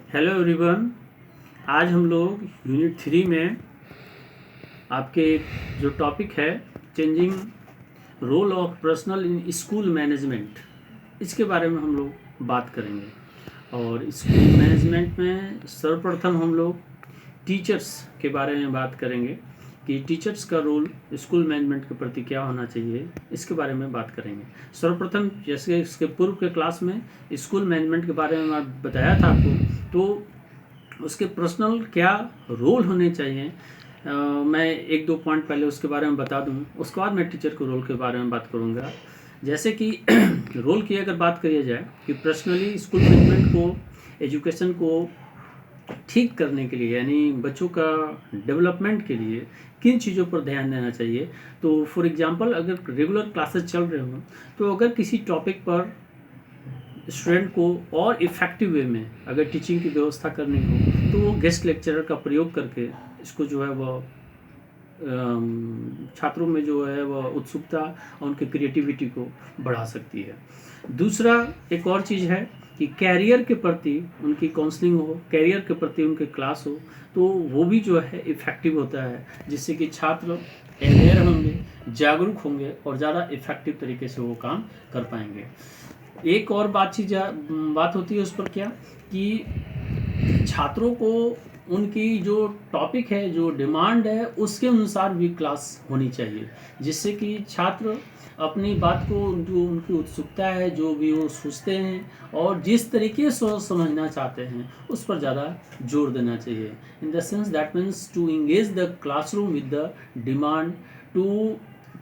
Hello everyone. आज हम लोग यूनिट 3 में आपके जो टॉपिक है changing role of personnel in school management, इसके बारे में हम लोग बात करेंगे। और स्कूल मैनेजमेंट में सर्वप्रथम हम लोग टीचर्स के बारे में बात करेंगे कि टीचर्स का रोल स्कूल मैनेजमेंट के प्रति क्या होना चाहिए, इसके बारे में बात करेंगे। सर्वप्रथम जैसे इसके पूर्व के क्लास में स्कूल मैनेजमेंट के बारे में मैं बताया था आपको, तो उसके पर्सनल क्या रोल होने चाहिए, मैं एक दो पॉइंट पहले उसके बारे में बता दूं। उसके बाद मैं टीचर के रोल के बारे में बात करूंगा। जैसे कि रोल की अगर बात करी जाए कि पर्सनली स्कूल मैनेजमेंट को एजुकेशन को ठीक करने के लिए, यानी बच्चों का डेवलपमेंट के लिए किन चीज़ों पर ध्यान देना चाहिए। तो फॉर एग्जांपल, अगर रेगुलर क्लासेस चल रहे हों तो अगर किसी टॉपिक पर स्टूडेंट को और इफ़ेक्टिव वे में अगर टीचिंग की व्यवस्था करनी हो तो वो गेस्ट लेक्चरर का प्रयोग करके इसको जो है वह छात्रों में जो है वह उत्सुकता और उनकी क्रिएटिविटी को बढ़ा सकती है। दूसरा एक और चीज़ है कि कैरियर के प्रति उनकी काउंसलिंग हो, कैरियर के प्रति उनके क्लास हो, तो वो भी जो है इफ़ेक्टिव होता है, जिससे कि छात्र अवेयर होंगे, जागरूक होंगे और ज़्यादा इफ़ेक्टिव तरीके से वो काम कर पाएंगे। एक और बात होती है उस पर क्या कि छात्रों को उनकी जो टॉपिक है, जो डिमांड है, उसके अनुसार भी क्लास होनी चाहिए, जिससे कि छात्र अपनी बात को, जो उनकी उत्सुकता है, जो भी वो सोचते हैं और जिस तरीके से वो समझना चाहते हैं उस पर ज़्यादा जोर देना चाहिए। In the sense that means to engage the classroom with the demand to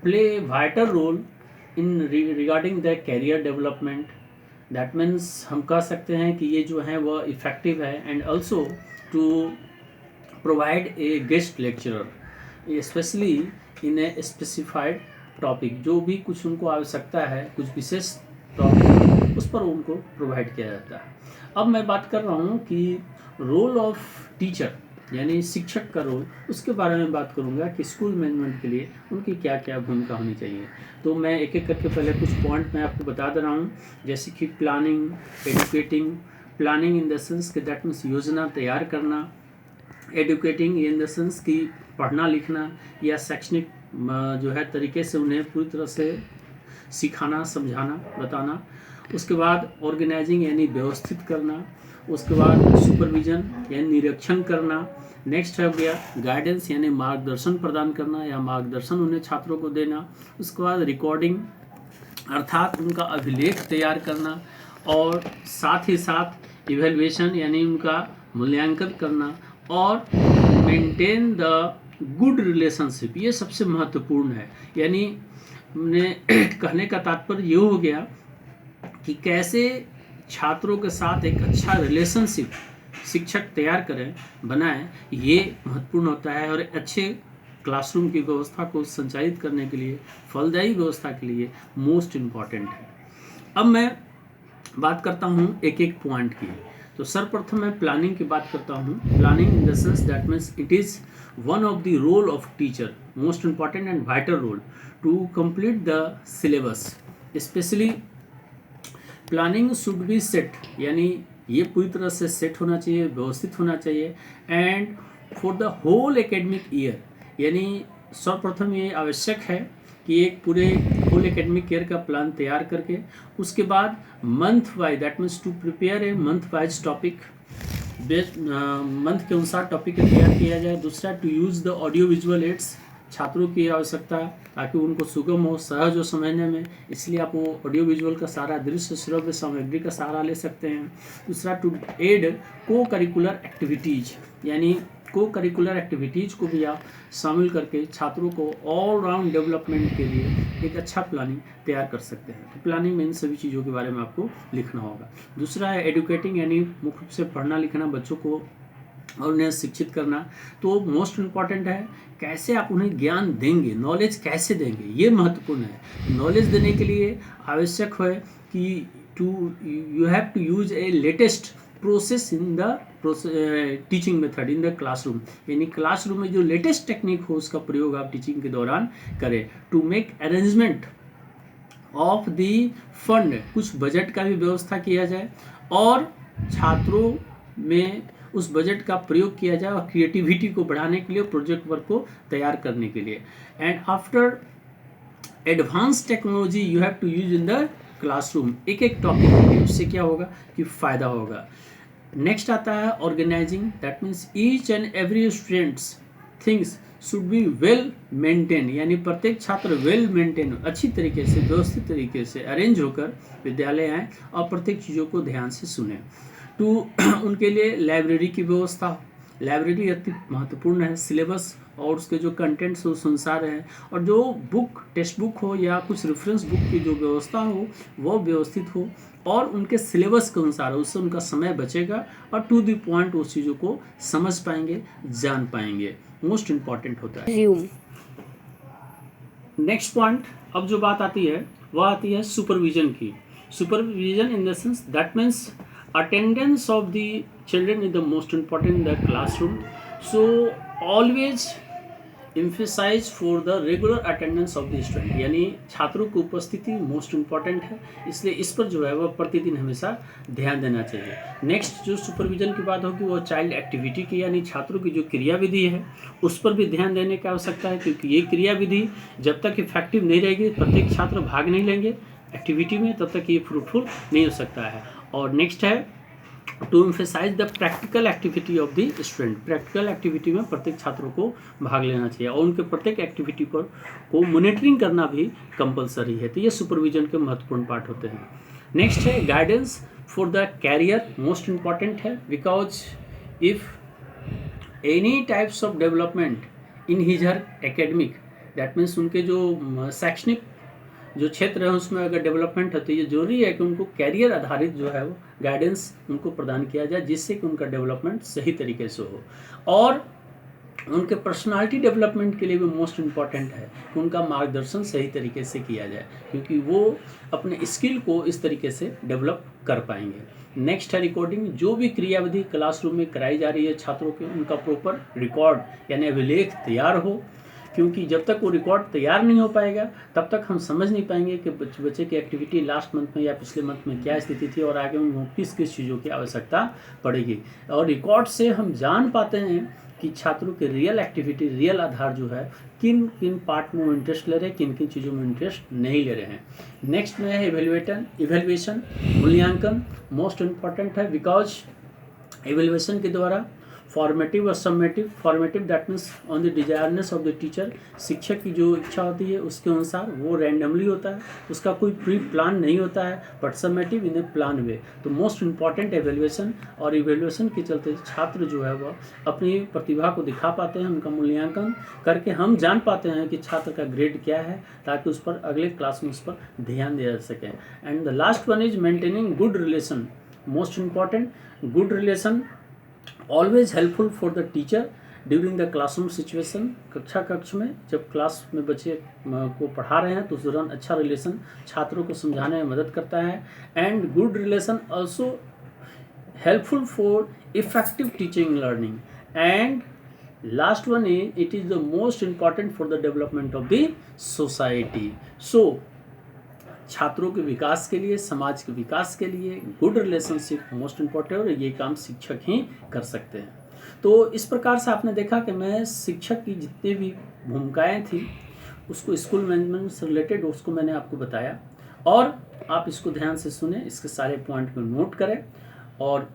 play vital role in regarding the career development. That means हम कह सकते हैं कि ये जो है वह इफ़ेक्टिव है। And also to provide a guest lecturer specially in a specified topic, जो भी कुछ उनको आवश्यकता है, कुछ विशेष टॉपिक, उस पर उनको प्रोवाइड किया जाता है। अब मैं बात कर रहा हूँ कि रोल ऑफ टीचर यानी शिक्षक का रोल, उसके बारे में बात करूँगा कि स्कूल मैनेजमेंट के लिए उनकी क्या क्या भूमिका होनी चाहिए। तो मैं एक एक करके पहले कुछ पॉइंट मैं आपको बता दे रहा हूँ, जैसे कि planning, educating. Planning in the sense कि दैट मीन्स योजना तैयार करना। एडुकेटिंग इन द सेंस कि पढ़ना लिखना या शैक्षणिक जो है तरीके से उन्हें पूरी तरह से सिखाना, समझाना, बताना। उसके बाद ऑर्गेनाइजिंग यानी व्यवस्थित करना। उसके बाद सुपरविजन यानी निरीक्षण करना। नेक्स्ट हो गया गाइडेंस यानी मार्गदर्शन प्रदान करना या मार्गदर्शन उन्हें छात्रों को देना। उसके बाद रिकॉर्डिंग अर्थात उनका अभिलेख तैयार करना, और साथ ही साथ इवेल्युएशन यानी उनका मूल्यांकन करना, और मेंटेन द गुड रिलेशनशिप, ये सबसे महत्वपूर्ण है। यानी कहने का तात्पर्य ये हो गया कि कैसे छात्रों के साथ एक अच्छा रिलेशनशिप शिक्षक तैयार करें, बनाएं, ये महत्वपूर्ण होता है और अच्छे क्लासरूम की व्यवस्था को संचालित करने के लिए, फलदायी व्यवस्था के लिए मोस्ट इम्पॉर्टेंट है। अब मैं बात करता हूँ एक एक पॉइंट की। तो सर्वप्रथम मैं प्लानिंग की बात करता हूँ। Planning in the sense that means it is one of the role of teacher, most important and vital role to complete the syllabus. Especially planning should be set, यानी ये पूरी तरह से सेट होना चाहिए, व्यवस्थित होना चाहिए। And for the whole academic year, यानी सर्वप्रथम ये आवश्यक है कि एक पूरे होल एकेडमिक ईयर का प्लान तैयार करके उसके बाद month wise, that means to prepare a month wise topic, month के अनुसार टॉपिक तैयार किया जाए। दूसरा, to use the audio visual aids, छात्रों की आवश्यकता ताकि उनको सुगम हो, सहज हो समझने में, इसलिए आप वो ऑडियो विजुअल का सहारा, दृश्य श्रव्य सामग्री का सहारा ले सकते हैं। दूसरा, टू एड को करिकुलर एक्टिविटीज़, यानी को करिकुलर एक्टिविटीज़ को भी आप शामिल करके छात्रों को ऑल राउंड डेवलपमेंट के लिए एक अच्छा प्लानिंग तैयार कर सकते हैं। तो प्लानिंग में इन सभी चीज़ों के बारे में आपको लिखना होगा। दूसरा है एडुकेटिंग, यानी मुख्य रूप से पढ़ना लिखना बच्चों को और उन्हें शिक्षित करना। तो मोस्ट इम्पॉर्टेंट है कैसे आप उन्हें ज्ञान देंगे, नॉलेज कैसे देंगे, ये महत्वपूर्ण है। नॉलेज देने के लिए आवश्यक है कि you have to use a latest process in the teaching method in the classroom, यानी क्लासरूम में जो लेटेस्ट टेक्निक हो उसका प्रयोग आप टीचिंग के दौरान करें। To make arrangement of the fund, कुछ बजट का भी व्यवस्था किया जाए और छात्रों में उस बजट का प्रयोग किया जाए और क्रिएटिविटी को बढ़ाने के लिए, प्रोजेक्ट वर्क को तैयार करने के लिए। And after advance technology you have to use in the classroom. एक एक टॉपिक, उससे क्या होगा कि फ़ायदा होगा। नेक्स्ट आता है organising, that means each and every students things should be well maintain, यानी प्रत्येक छात्र वेल मेंटेन, अच्छी तरीके से, व्यवस्थित तरीके से अरेंज होकर विद्यालय आएँ और प्रत्येक चीज़ों को ध्यान से सुने। टू उनके लिए लाइब्रेरी की व्यवस्था हो, लाइब्रेरी अति महत्वपूर्ण है। सिलेबस और उसके जो कंटेंट्स उस अनुसार हैं, और जो बुक, टेक्स्ट बुक हो या कुछ रेफरेंस बुक की जो व्यवस्था हो वो व्यवस्थित हो और उनके सिलेबस के अनुसार हो, उससे उनका समय बचेगा और टू द पॉइंट उस चीज़ों को समझ पाएंगे, जान पाएंगे। मोस्ट इम्पॉर्टेंट होता है। नेक्स्ट पॉइंट, अब जो बात आती है वह आती है सुपरविजन की। Supervision in the sense that means attendance of the children is the most important in the classroom, so always emphasize for the regular attendance of the student, यानी छात्रों की उपस्थिति मोस्ट इम्पॉर्टेंट है, इसलिए इस पर जो है वह प्रतिदिन हमेशा ध्यान देना चाहिए। नेक्स्ट जो सुपरविजन की बात होगी वो चाइल्ड एक्टिविटी की, यानी छात्रों की जो क्रियाविधि है उस पर भी ध्यान देने की आवश्यकता है, क्योंकि ये क्रियाविधि जब तक इफेक्टिव नहीं रहेगी, प्रत्येक छात्र भाग नहीं लेंगे एक्टिविटी में, तब तक ये फ्रूटफुल नहीं हो सकता है। और नेक्स्ट है to emphasise the practical activity of the student. Practical activity में प्रत्येक छात्रों को भाग लेना चाहिए और उनके प्रत्येक एक्टिविटी पर को मॉनिटरिंग करना भी कंपलसरी है। तो ये सुपरविजन के महत्वपूर्ण पार्ट होते हैं। नेक्स्ट है guidance for the career, most important है, because if any types of development in his her academic, that means उनके जो शैक्षणिक जो क्षेत्र है उसमें अगर डेवलपमेंट है तो ये जरूरी है कि उनको कैरियर आधारित जो है वो गाइडेंस उनको प्रदान किया जाए, जिससे कि उनका डेवलपमेंट सही तरीके से हो। और उनके पर्सनालिटी डेवलपमेंट के लिए भी मोस्ट इम्पॉर्टेंट है कि उनका मार्गदर्शन सही तरीके से किया जाए, क्योंकि वो अपने स्किल को इस तरीके से डेवलप कर पाएंगे। नेक्स्ट है रिकॉर्डिंग, जो भी क्रियाविधि क्लासरूम में कराई जा रही है छात्रों के, उनका प्रॉपर रिकॉर्ड यानी अभिलेख तैयार हो, क्योंकि जब तक वो रिकॉर्ड तैयार नहीं हो पाएगा तब तक हम समझ नहीं पाएंगे कि बच्चे की एक्टिविटी लास्ट मंथ में या पिछले मंथ में क्या स्थिति थी और आगे उनको किस किस चीज़ों की आवश्यकता पड़ेगी। और रिकॉर्ड से हम जान पाते हैं कि छात्रों के रियल एक्टिविटी, रियल आधार जो है, किन किन पार्ट में वो इंटरेस्ट ले रहे हैं, किन किन चीज़ों में इंटरेस्ट नहीं ले रहे हैं। नेक्स्ट में है इवेल्युएशन, मूल्यांकन मोस्ट इम्पॉर्टेंट है, बिकॉज इवेल्युएशन के द्वारा फॉर्मेटिव और summative, formative that means on the desireness of the teacher, शिक्षक की जो इच्छा होती है उसके अनुसार वो रैंडमली होता है, उसका कोई प्री प्लान नहीं होता है, but summative in A plan वे। तो मोस्ट इम्पॉर्टेंट एवेल्युएशन, और एवेल्युएशन के चलते छात्र जो है वह अपनी प्रतिभा को दिखा पाते हैं, उनका मूल्यांकन करके हम जान पाते हैं कि छात्र का ग्रेड क्या है, ताकि उस पर अगले क्लास में उस पर ध्यान दिया जा सके। And the last one is maintaining good relation, most important. Good relation always helpful for the teacher during the classroom situation, कक्ष में जब क्लास में बच्चे को पढ़ा रहे हैं तो उस दौरान अच्छा रिलेशन छात्रों को समझाने में मदद करता है। And good relation also helpful for effective teaching learning. And last one is it is the most important for the development of the society. So छात्रों के विकास के लिए, समाज के विकास के लिए गुड रिलेशनशिप मोस्ट इम्पॉर्टेंट है, और ये काम शिक्षक ही कर सकते हैं। तो इस प्रकार से आपने देखा कि मैं शिक्षक की जितनी भी भूमिकाएं थी उसको स्कूल मैनेजमेंट से रिलेटेड उसको मैंने आपको बताया, और आप इसको ध्यान से सुने, इसके सारे पॉइंट को नोट करें। और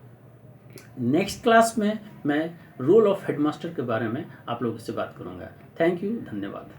नेक्स्ट क्लास में मैं रोल ऑफ हेडमास्टर के बारे में आप लोगों से बात करूँगा। थैंक यू, धन्यवाद।